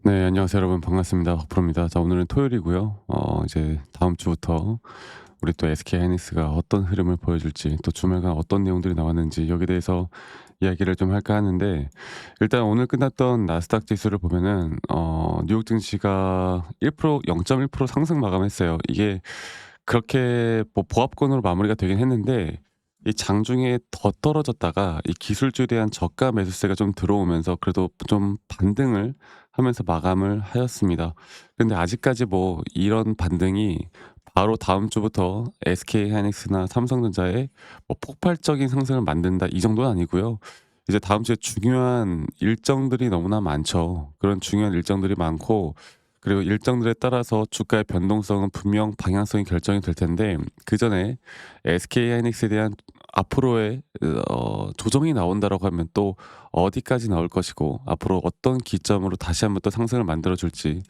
네, 안녕하세요 여러분. 반갑습니다. 박프로입니다. 자, 오늘은 토요일이고요. 이제 다음 주부터 우리 또 SK하이닉스가 어떤 흐름을 보여줄지, 또 주말간 어떤 내용들이 나왔는지 여기에 대해서 이야기를 좀 할까 하는데, 일단 오늘 끝났던 나스닥 지수를 보면은 뉴욕 증시가 1% 0.1% 상승 마감했어요. 이게 그렇게 뭐 보합권으로 마무리가 되긴 했는데, 이 장중에 더 떨어졌다가 이 기술주에 대한 저가 매수세가 좀 들어오면서 그래도 좀 반등을 하면서 마감을 하였습니다. 근데 아직까지 뭐 이런 반등이 바로 다음 주부터 SK하이닉스나 삼성전자에 뭐 폭발적인 상승을 만든다 이 정도는 아니고요. 이제 다음 주에 중요한 일정들이 너무나 많죠. 그런 중요한 일정들이 많고, 그리고 일정들에 따라서 주가의 변동성은 분명 방향성이 결정이 될 텐데, 그전에 SK하이닉스에 대한 앞으로의 조정이 나온다라고 하면 또 어디까지 나올 것이고, 앞으로 어떤 기점으로 다시 한번 또 상승을 만들어 줄지,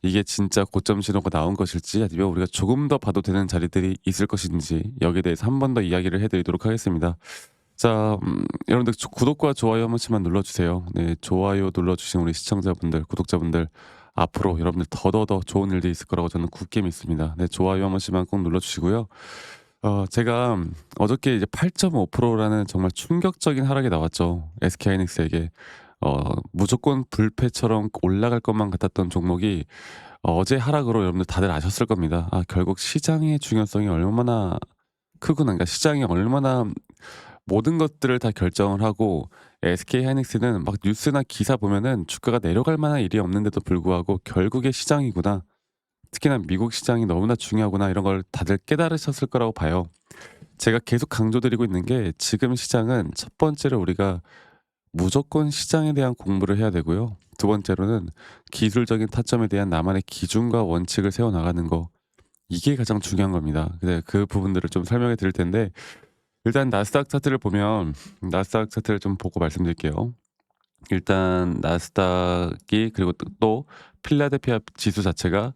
이게 진짜 고점 신호가 나온 것일지, 아니면 우리가 조금 더 봐도 되는 자리들이 있을 것인지, 여기에 대해서 한 번 더 이야기를 해 드리도록 하겠습니다. 자, 여러분들 구독과 좋아요 한 번씩만 눌러 주세요. 네, 좋아요 눌러 주신 우리 시청자분들, 구독자분들, 앞으로 여러분들 더더더 좋은 일들이 있을 거라고 저는 굳게 믿습니다. 네, 좋아요 한 번씩만 꼭 눌러 주시고요. 제가 어저께 이제 8.5%라는 정말 충격적인 하락이 나왔죠. SK하이닉스에게. 무조건 불패처럼 올라갈 것만 같았던 종목이 어제 하락으로 여러분들 다들 아셨을 겁니다. 아, 결국 시장의 중요성이 얼마나 크구나. 그러니까 시장이 얼마나 모든 것들을 다 결정을 하고, SK하이닉스는 막 뉴스나 기사 보면은 주가가 내려갈 만한 일이 없는데도 불구하고 결국에 시장이구나. 특히나 미국 시장이 너무나 중요하구나, 이런 걸 다들 깨달으셨을 거라고 봐요. 제가 계속 강조드리고 있는 게, 지금 시장은 첫 번째로 우리가 무조건 시장에 대한 공부를 해야 되고요. 두 번째로는 기술적인 타점에 대한 나만의 기준과 원칙을 세워 나가는 거. 이게 가장 중요한 겁니다. 근데 그 부분들을 좀 설명해 드릴 텐데, 일단 나스닥 차트를 보면, 나스닥 차트를 좀 보고 말씀드릴게요. 일단 나스닥이, 그리고 또 필라델피아 지수 자체가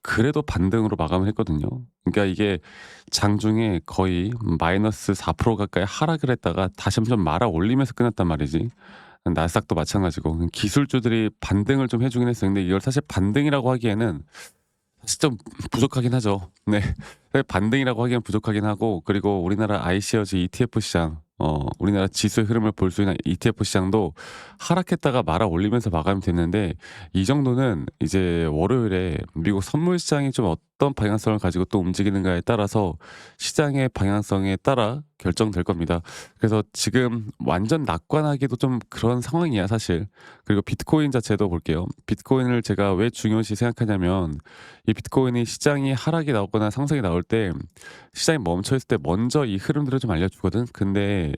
그래도 반등으로 마감을 했거든요. 그러니까 이게 장중에 거의 마이너스 4% 가까이 하락을 했다가 다시 한번 말아 올리면서 끝났단 말이지. 나스닥도 마찬가지고 기술주들이 반등을 좀 해주긴 했어요. 근데 이걸 사실 반등이라고 하기에는 사실 좀 부족하긴 하죠. 네. 사실 반등이라고 하기엔 부족하긴 하고, 그리고 우리나라 iShares ETF 시장, 우리나라 지수의 흐름을 볼 수 있는 ETF 시장도 하락했다가 말아 올리면서 마감이 됐는데, 이 정도는 이제 월요일에 미국 선물 시장이 좀 어떤 방향성을 가지고 또 움직이는가에 따라서 시장의 방향성에 따라 결정될 겁니다. 그래서 지금 완전 낙관하기도 좀 그런 상황이야, 사실. 그리고 비트코인 자체도 볼게요. 비트코인을 제가 왜 중요시 생각하냐면, 이 비트코인이 시장이 하락이 나오거나 상승이 나올 때, 시장이 멈춰 있을 때 먼저 이 흐름들을 좀 알려주거든. 근데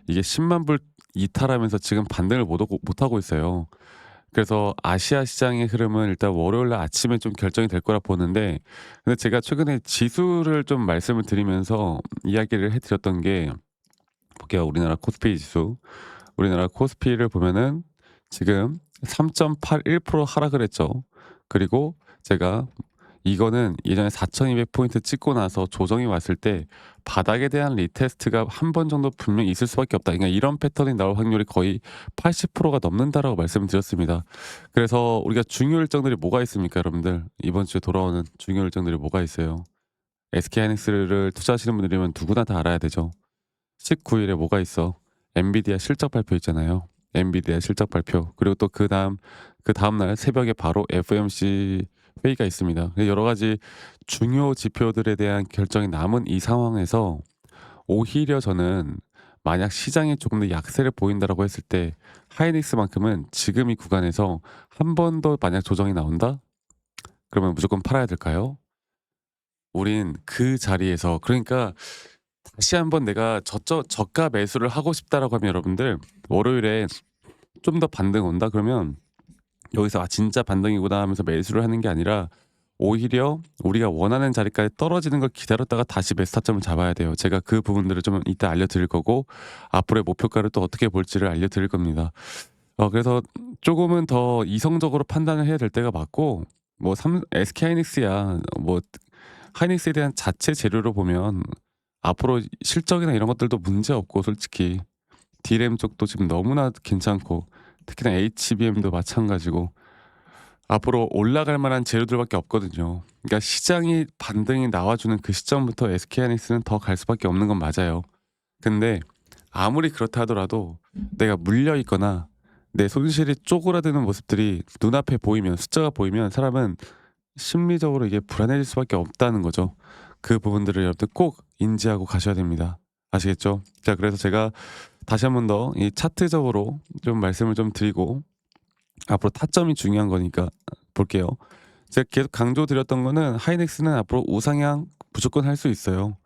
이게 10만 불 이탈하면서 지금 반등을 못 하고 있어요. 그래서 아시아 시장의 흐름은 일단 월요일 날 아침에 좀 결정이 될 거라 보는데, 근데 제가 최근에 지수를 좀 말씀을 드리면서 이야기를 해드렸던 게, 볼게요. 우리나라 코스피 지수. 우리나라 코스피를 보면은 지금 3.81% 하락을 했죠. 그리고 제가 이거는 예전에 4,200포인트 찍고 나서 조정이 왔을 때 바닥에 대한 리테스트가 한 번 정도 분명히 있을 수밖에 없다. 그러니까 이런 패턴이 나올 확률이 거의 80%가 넘는다라고 말씀을 드렸습니다. 그래서 우리가 중요 일정들이 뭐가 있습니까, 여러분들? 이번 주에 돌아오는 중요 일정들이 뭐가 있어요? SK하이닉스를 투자하시는 분들이면 누구나 다 알아야 되죠. 19일에 뭐가 있어? 엔비디아 실적 발표 있잖아요. 엔비디아 실적 발표. 그리고 또 그다음 날 새벽에 바로 FOMC 회의가 있습니다. 여러 가지 중요 지표들에 대한 결정이 남은 이 상황에서, 오히려 저는 만약 시장에 조금 더 약세를 보인다라고 했을 때, 하이닉스만큼은 지금 이 구간에서 한 번 더 만약 조정이 나온다? 그러면 무조건 팔아야 될까요? 우린 그 자리에서, 그러니까 다시 한번 내가 저가 매수를 하고 싶다라고 하면, 여러분들 월요일에 좀 더 반등 온다 그러면 여기서 '아, 진짜 반등이구나.' 하면서 매수를 하는 게 아니라, 오히려 우리가 원하는 자리까지 떨어지는 걸 기다렸다가 다시 매수 타점을 잡아야 돼요. 제가 그 부분들을 좀 이따 알려드릴 거고, 앞으로의 목표가를 또 어떻게 볼지를 알려드릴 겁니다. 그래서 조금은 더 이성적으로 판단을 해야 될 때가 맞고, 뭐 SK하이닉스야 뭐 하이닉스에 대한 자체 재료로 보면 앞으로 실적이나 이런 것들도 문제 없고, 솔직히 D램 쪽도 지금 너무나 괜찮고, 특히나 HBM도 마찬가지고, 앞으로 올라갈 만한 재료들밖에 없거든요. 그러니까 시장이 반등이 나와주는 그 시점부터 SK하이닉스는 더 갈 수밖에 없는 건 맞아요. 근데 아무리 그렇다 하더라도 내가 물려 있거나 내 손실이 쪼그라드는 모습들이 눈앞에 보이면 숫자가 보이면 사람은 심리적으로 이게 불안해질 수밖에 없다는 거죠. 그 부분들을 여러분들 꼭 인지하고 가셔야 됩니다. 아시겠죠? 자, 그래서 제가 다시 한번 더 이 차트적으로 좀 말씀을 좀 드리고 앞으로 타점이 중요한 거니까 볼게요. 제가 계속 강조드렸던 거는 하이닉스는 앞으로 우상향 무조건 할 수 있어요.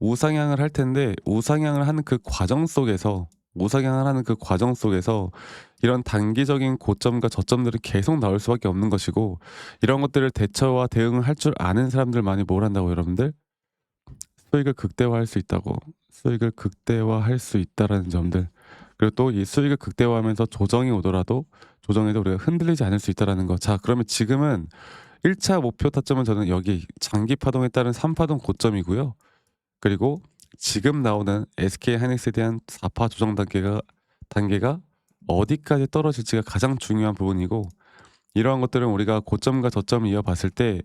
우상향을 할 텐데 우상향을 하는 그 과정 속에서 우상향을 하는 그 과정 속에서 이런 단기적인 고점과 저점들이 계속 나올 수밖에 없는 것이고, 이런 것들을 대처와 대응을 할 줄 아는 사람들만이 뭘 한다고 여러분들? 수익을 극대화할 수 있다고. 수익을 극대화할 수 있다라는 점들. 그리고 또 이 수익을 극대화하면서 조정이 오더라도 조정에도 우리가 흔들리지 않을 수 있다라는 거. 자, 그러면 지금은 1차 목표 타점은 저는 여기 장기 파동에 따른 3 파동 고점이고요. 그리고 지금 나오는 SK하이닉스에 대한 4파 조정 단계가 어디까지 떨어질지가 가장 중요한 부분이고, 이러한 것들은 우리가 고점과 저점을 이어봤을 때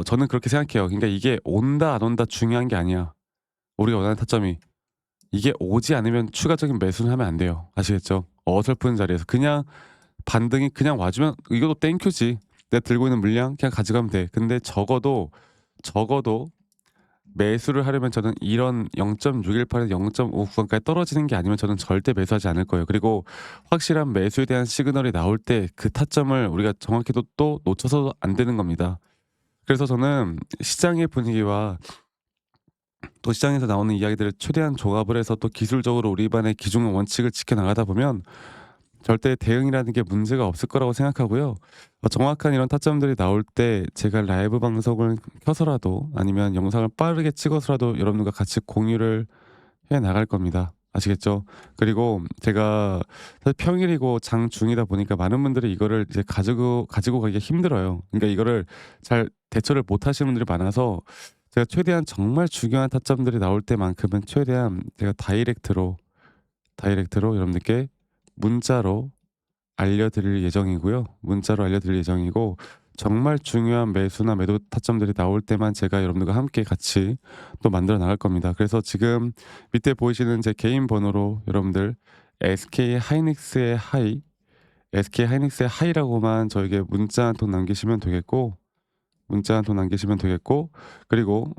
저는 그렇게 생각해요. 그러니까 이게 온다 안 온다 중요한 게 아니야. 우리가 원하는 타점이 이게 오지 않으면 추가적인 매수는 하면 안 돼요. 아시겠죠? 어설픈 자리에서 그냥 반등이 그냥 와주면 이것도 땡큐지. 내가 들고 있는 물량 그냥 가져가면 돼. 근데 적어도 매수를 하려면 저는 이런 0.618에서 0.5 구간까지 떨어지는 게 아니면 저는 절대 매수하지 않을 거예요. 그리고 확실한 매수에 대한 시그널이 나올 때 그 타점을 우리가 정확히도 또 놓쳐서 안 되는 겁니다. 그래서 저는 시장의 분위기와 또 시장에서 나오는 이야기들을 최대한 종합을 해서 또 기술적으로 우리 반의 기준과 원칙을 지켜나가다 보면 절대 대응이라는 게 문제가 없을 거라고 생각하고요. 정확한 이런 타점들이 나올 때 제가 라이브 방송을 켜서라도 아니면 영상을 빠르게 찍어서라도 여러분들과 같이 공유를 해 나갈 겁니다. 아시겠죠? 그리고 제가 사실 평일이고 장중이다 보니까 많은 분들이 이거를 이제 가지고 가기가 힘들어요. 그러니까 이거를 잘 대처를 못 하시는 분들이 많아서 제가 최대한 정말 중요한 타점들이 나올 때만큼은 최대한 제가 다이렉트로 여러분들께 문자로 알려드릴 예정이고요. 문자로 알려드릴 예정이고, 정말 중요한 매수나 매도 타점들이 나올 때만 제가 여러분들과 함께 같이 또 만들어 나갈 겁니다. 그래서 지금 밑에 보이시는 제 개인 번호로 여러분들 SK 하이닉스의 하이라고만 저에게 문자 한 통 남기시면 되겠고, 그리고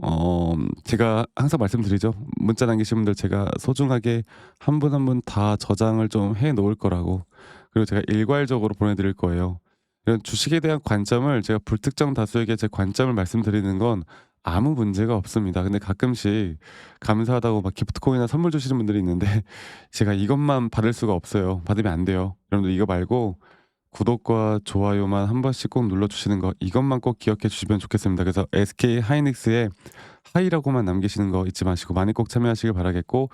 제가 항상 말씀드리죠. 문자 남기신 분들 제가 소중하게 한 분 한 분 다 저장을 좀 해 놓을 거라고. 그리고 제가 일괄적으로 보내 드릴 거예요. 이런 주식에 대한 관점을 제가 불특정 다수에게 제 관점을 말씀드리는 건 아무 문제가 없습니다. 근데 가끔씩 감사하다고 막 기프트코인이나 선물 주시는 분들이 있는데 제가 이것만 받을 수가 없어요. 받으면 안 돼요. 여러분들 이거 말고 구독과 좋아요만 한 번씩 꼭 눌러주시는 거, 이것만 꼭 기억해 주시면 좋겠습니다. 그래서 SK 하이닉스의 하이라고만 남기시는 거 잊지 마시고 많이 꼭 참여하시길 바라겠고,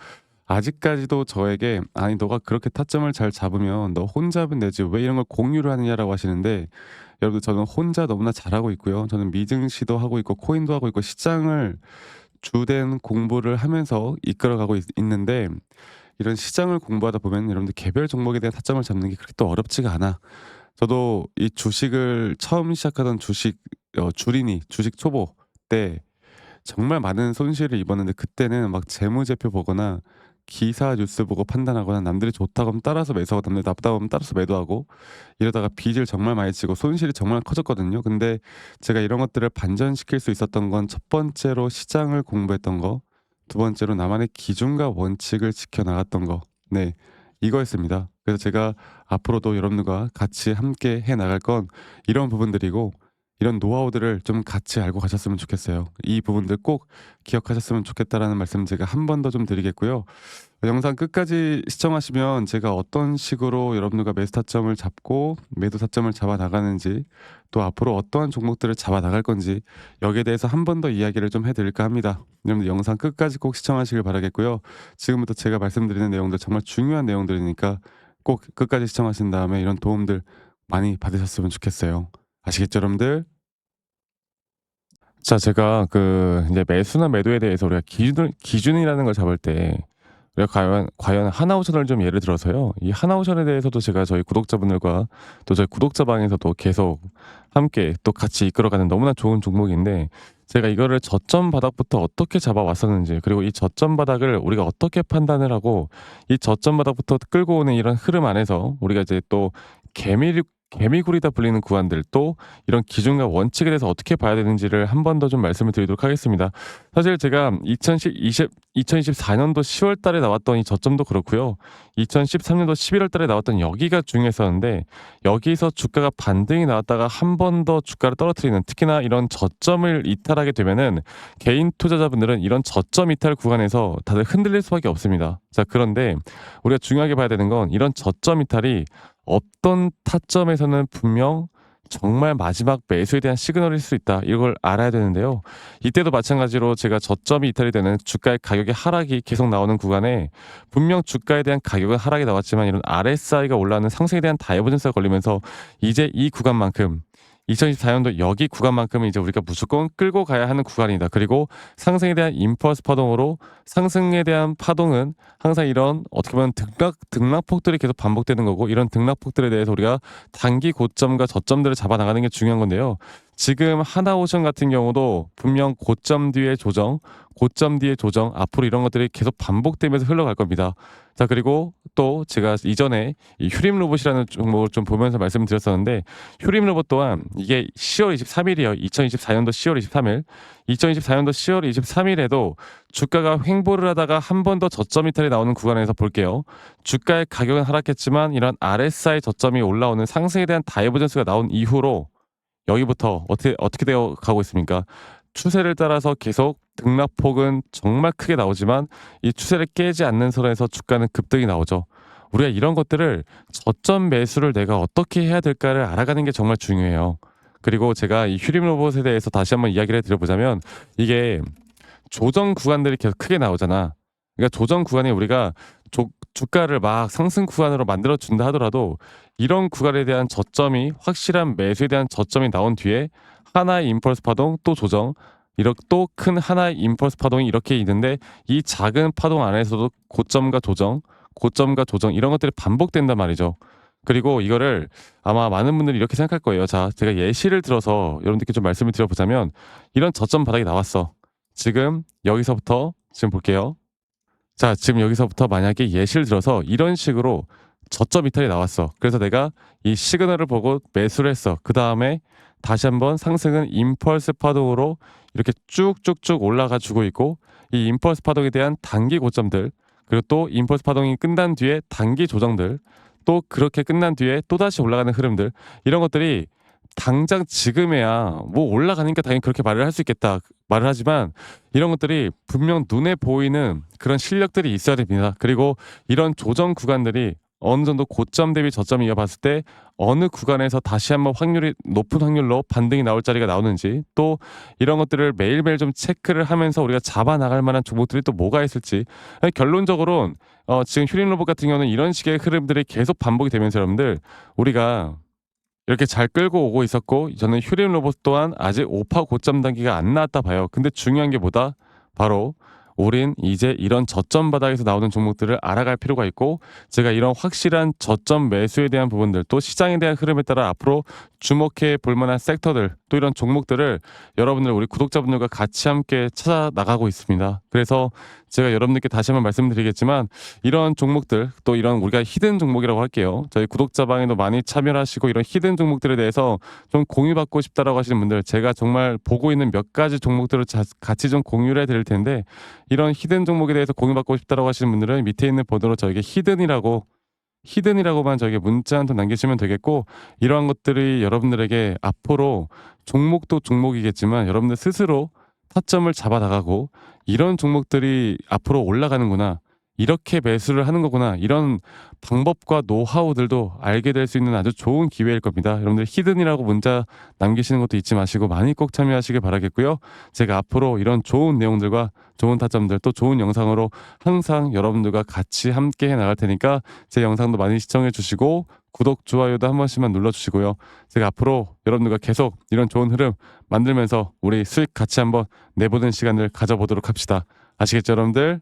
아직까지도 저에게 "아니 너가 그렇게 타점을 잘 잡으면 너 혼자 하면 되지 왜 이런 걸 공유를 하느냐."라고 하시는데, 여러분 저는 혼자 너무나 잘하고 있고요. 저는 미증 시도 하고 있고 코인도 하고 있고 시장을 주된 공부를 하면서 이끌어가고 있는데, 이런 시장을 공부하다 보면 여러분들 개별 종목에 대한 타점을 잡는 게 그렇게 또 어렵지가 않아. 저도 이 주식을 처음 시작하던 주식 초보 때 정말 많은 손실을 입었는데, 그때는 막 재무제표 보거나 기사 뉴스 보고 판단하거나 남들이 좋다고 하면 따라서 매수하고 남들이 나쁘다고 하면 따라서 매도하고 이러다가 빚을 정말 많이 지고 손실이 정말 커졌거든요. 근데 제가 이런 것들을 반전시킬 수 있었던 건 첫 번째로 시장을 공부했던 거, 두 번째로 나만의 기준과 원칙을 지켜 나갔던 거. 네. 이거였습니다. 그래서 제가 앞으로도 여러분들과 같이 함께 해 나갈 건 이런 부분들이고, 이런 노하우들을 좀 같이 알고 가셨으면 좋겠어요. 이 부분들 꼭 기억하셨으면 좋겠다라는 말씀 제가 한 번 더 좀 드리겠고요. 영상 끝까지 시청하시면 제가 어떤 식으로 여러분들과 매수 타점을 잡고 매도 타점을 잡아 나가는지, 또 앞으로 어떠한 종목들을 잡아 나갈 건지 여기에 대해서 한 번 더 이야기를 좀 해드릴까 합니다. 여러분들 영상 끝까지 꼭 시청하시길 바라겠고요. 지금부터 제가 말씀드리는 내용들 정말 중요한 내용들이니까 꼭 끝까지 시청하신 다음에 이런 도움들 많이 받으셨으면 좋겠어요. 아시겠죠, 여러분들? 자, 제가 그 이제 매수나 매도에 대해서 우리가 기준이라는 걸 잡을 때 우리가 과연 하나오션을 좀 예를 들어서요. 이 하나오션에 대해서도 제가 저희 구독자분들과 또 저희 구독자방에서도 계속 함께 또 같이 이끌어가는 너무나 좋은 종목인데, 제가 이거를 저점 바닥부터 어떻게 잡아왔었는지, 그리고 이 저점 바닥을 우리가 어떻게 판단을 하고 이 저점 바닥부터 끌고 오는 이런 흐름 안에서 우리가 이제 또 개미굴이다 불리는 구간들, 또 이런 기준과 원칙에 대해서 어떻게 봐야 되는지를 한 번 더 좀 말씀을 드리도록 하겠습니다. 사실 제가 2024년도 10월 달에 나왔던 이 저점도 그렇고요. 2013년도 11월 달에 나왔던 여기가 중요했었는데, 여기서 주가가 반등이 나왔다가 한 번 더 주가를 떨어뜨리는, 특히나 이런 저점을 이탈하게 되면은 개인 투자자분들은 이런 저점 이탈 구간에서 다들 흔들릴 수밖에 없습니다. 자, 그런데 우리가 중요하게 봐야 되는 건, 이런 저점 이탈이 어떤 타점에서는 분명 정말 마지막 매수에 대한 시그널일 수 있다, 이걸 알아야 되는데요. 이때도 마찬가지로 제가 저점이 이탈이 되는 주가의 가격의 하락이 계속 나오는 구간에 분명 주가에 대한 가격은 하락이 나왔지만, 이런 RSI가 올라가는 상승에 대한 다이버전스가 걸리면서 이제 이 구간만큼, 2024년도 여기 구간만큼은 이제 우리가 무조건 끌고 가야 하는 구간이다. 그리고 상승에 대한 임펄스 파동으로, 상승에 대한 파동은 항상 이런 어떻게 보면 등락폭들이 계속 반복되는 거고, 이런 등락폭들에 대해서 우리가 단기 고점과 저점들을 잡아나가는 게 중요한 건데요. 지금 하나오션 같은 경우도 분명 고점 뒤에 조정, 고점 뒤에 조정, 앞으로 이런 것들이 계속 반복되면서 흘러갈 겁니다. 자, 그리고 또 제가 이전에 이 휴림 로봇이라는 종목을 좀 보면서 말씀드렸었는데, 휴림 로봇 또한 이게 10월 23일이에요. 2024년도 10월 23일. 2024년도 10월 23일에도 주가가 횡보를 하다가 한 번 더 저점 이탈이 나오는 구간에서 볼게요. 주가의 가격은 하락했지만 이런 RSI 저점이 올라오는 상승에 대한 다이버전스가 나온 이후로 여기부터 어떻게 되어 가고 있습니까? 추세를 따라서 계속 등락폭은 정말 크게 나오지만, 이 추세를 깨지 않는 선에서 주가는 급등이 나오죠. 우리가 이런 것들을, 저점 매수를 내가 어떻게 해야 될까를 알아가는 게 정말 중요해요. 그리고 제가 이 휴림 로봇에 대해서 다시 한번 이야기를 드려보자면, 이게 조정 구간들이 계속 크게 나오잖아. 그러니까 조정 구간에 우리가 주가를 막 상승 구간으로 만들어 준다 하더라도, 이런 구간에 대한 저점이, 확실한 매수에 대한 저점이 나온 뒤에 하나의 임펄스 파동, 또 조정, 이렇게 또 큰 하나의 임펄스 파동이 이렇게 있는데, 이 작은 파동 안에서도 고점과 조정, 고점과 조정, 이런 것들이 반복된단 말이죠. 그리고 이거를 아마 많은 분들이 이렇게 생각할 거예요. 자, 제가 예시를 들어서 여러분들께 좀 말씀을 드려보자면, 이런 저점 바닥이 나왔어. 지금 여기서부터 지금 볼게요. 자, 지금 여기서부터 만약에 예시를 들어서 이런 식으로 저점 이탈이 나왔어. 그래서 내가 이 시그널을 보고 매수를 했어. 그 다음에 다시 한번 상승은 임펄스 파동으로 이렇게 쭉쭉쭉 올라가 주고 있고, 이 임펄스 파동에 대한 단기 고점들, 그리고 또 임펄스 파동이 끝난 뒤에 단기 조정들, 또 그렇게 끝난 뒤에 또다시 올라가는 흐름들, 이런 것들이 당장 지금에야 뭐 올라가니까 당연히 그렇게 말을 할 수 있겠다 말을 하지만, 이런 것들이 분명 눈에 보이는 그런 실력들이 있어야 됩니다. 그리고 이런 조정 구간들이 어느 정도 고점 대비 저점을 이어봤을 때 어느 구간에서 다시 한번 높은 확률로 반등이 나올 자리가 나오는지, 또 이런 것들을 매일매일 좀 체크를 하면서 우리가 잡아 나갈 만한 종목들이 또 뭐가 있을지. 결론적으로는 지금 휴림 로봇 같은 경우는 이런 식의 흐름들이 계속 반복이 되면서, 여러분들, 우리가 이렇게 잘 끌고 오고 있었고, 저는 휴림 로봇 또한 아직 오파 고점 단계가 안 나왔다 봐요. 근데 중요한 게 뭐다? 바로 우린 이제 이런 저점 바닥에서 나오는 종목들을 알아갈 필요가 있고, 제가 이런 확실한 저점 매수에 대한 부분들, 또 시장에 대한 흐름에 따라 앞으로 주목해 볼 만한 섹터들, 또 이런 종목들을 여러분들, 우리 구독자분들과 같이 함께 찾아 나가고 있습니다. 그래서 제가 여러분들께 다시 한번 말씀드리겠지만, 이런 종목들, 또 이런 우리가 히든 종목이라고 할게요. 저희 구독자방에도 많이 참여하시고, 이런 히든 종목들에 대해서 좀 공유받고 싶다라고 하시는 분들, 제가 정말 보고 있는 몇 가지 종목들을 같이 좀 공유를 해드릴 텐데, 이런 히든 종목에 대해서 공유받고 싶다라고 하시는 분들은 밑에 있는 번호로 저에게 히든이라고만 저에게 문자 한 통 남기시면 되겠고, 이러한 것들이 여러분들에게 앞으로 종목도 종목이겠지만 여러분들 스스로 타점을 잡아 나가고, 이런 종목들이 앞으로 올라가는구나, 이렇게 매수를 하는 거구나, 이런 방법과 노하우들도 알게 될 수 있는 아주 좋은 기회일 겁니다. 여러분들 히든이라고 문자 남기시는 것도 잊지 마시고 많이 꼭 참여하시길 바라겠고요. 제가 앞으로 이런 좋은 내용들과 좋은 타점들, 또 좋은 영상으로 항상 여러분들과 같이 함께 해 나갈 테니까 제 영상도 많이 시청해 주시고, 구독, 좋아요도 한 번씩만 눌러주시고요. 제가 앞으로 여러분들과 계속 이런 좋은 흐름 만들면서 우리 수익 같이 한번 내보는 시간을 가져보도록 합시다. 아시겠죠, 여러분들?